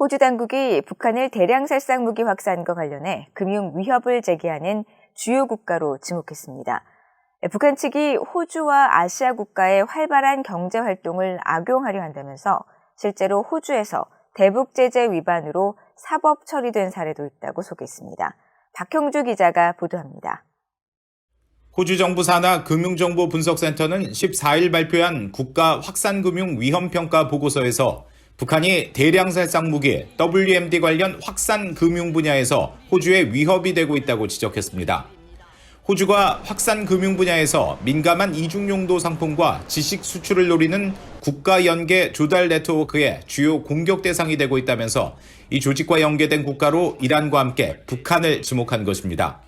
호주 당국이 북한을 대량 살상 무기 확산과 관련해 금융 위협을 제기하는 주요 국가로 지목했습니다. 북한 측이 호주와 아시아 국가의 활발한 경제 활동을 악용하려 한다면서 실제로 호주에서 대북 제재 위반으로 사법 처리된 사례도 있다고 소개했습니다. 박형주 기자가 보도합니다. 호주 정부 산하 금융정보분석센터는 14일 발표한 국가 확산금융 위험평가 보고서에서 북한이 대량 살상 무기 WMD 관련 확산 금융 분야에서 호주에 위협이 되고 있다고 지적했습니다. 호주가 확산 금융 분야에서 민감한 이중용도 상품과 지식 수출을 노리는 국가 연계 조달 네트워크의 주요 공격 대상이 되고 있다면서 이 조직과 연계된 국가로 이란과 함께 북한을 지목한 것입니다.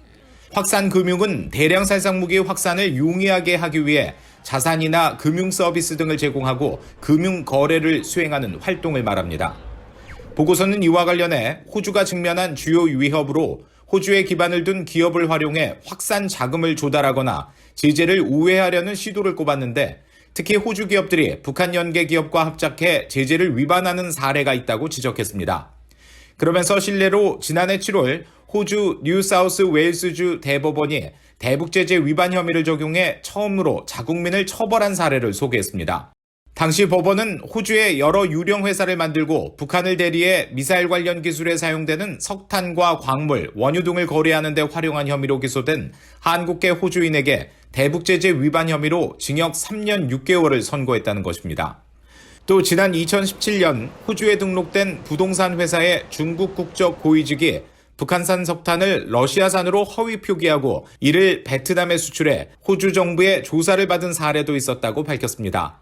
확산 금융은 대량 살상 무기 확산을 용이하게 하기 위해 자산이나 금융 서비스 등을 제공하고 금융 거래를 수행하는 활동을 말합니다. 보고서는 이와 관련해 호주가 직면한 주요 위협으로 호주에 기반을 둔 기업을 활용해 확산 자금을 조달하거나 제재를 우회하려는 시도를 꼽았는데 특히 호주 기업들이 북한 연계 기업과 합작해 제재를 위반하는 사례가 있다고 지적했습니다. 그러면서 실례로 지난해 7월 호주 뉴사우스 웨일스주 대법원이 대북제재 위반 혐의를 적용해 처음으로 자국민을 처벌한 사례를 소개했습니다. 당시 법원은 호주의 여러 유령 회사를 만들고 북한을 대리해 미사일 관련 기술에 사용되는 석탄과 광물, 원유 등을 거래하는 데 활용한 혐의로 기소된 한국계 호주인에게 대북제재 위반 혐의로 징역 3년 6개월을 선고했다는 것입니다. 또 지난 2017년 호주에 등록된 부동산 회사의 중국 국적 고위직이 북한산 석탄을 러시아산으로 허위 표기하고 이를 베트남에 수출해 호주 정부의 조사를 받은 사례도 있었다고 밝혔습니다.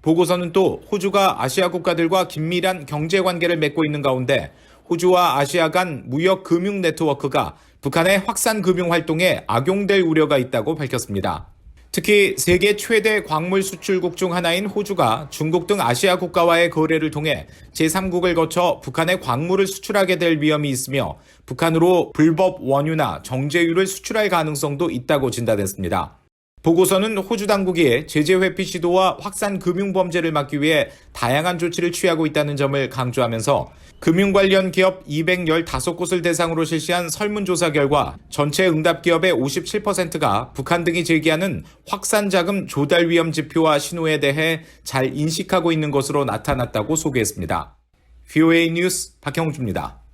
보고서는 또 호주가 아시아 국가들과 긴밀한 경제관계를 맺고 있는 가운데 호주와 아시아 간 무역 금융 네트워크가 북한의 확산 금융 활동에 악용될 우려가 있다고 밝혔습니다. 특히 세계 최대 광물 수출국 중 하나인 호주가 중국 등 아시아 국가와의 거래를 통해 제3국을 거쳐 북한에 광물을 수출하게 될 위험이 있으며 북한으로 불법 원유나 정제유를 수출할 가능성도 있다고 진단했습니다. 보고서는 호주 당국이 제재 회피 시도와 확산 금융 범죄를 막기 위해 다양한 조치를 취하고 있다는 점을 강조하면서 금융 관련 기업 215곳을 대상으로 실시한 설문조사 결과 전체 응답 기업의 57%가 북한 등이 제기하는 확산 자금 조달 위험 지표와 신호에 대해 잘 인식하고 있는 것으로 나타났다고 소개했습니다. VOA 뉴스 박형주입니다.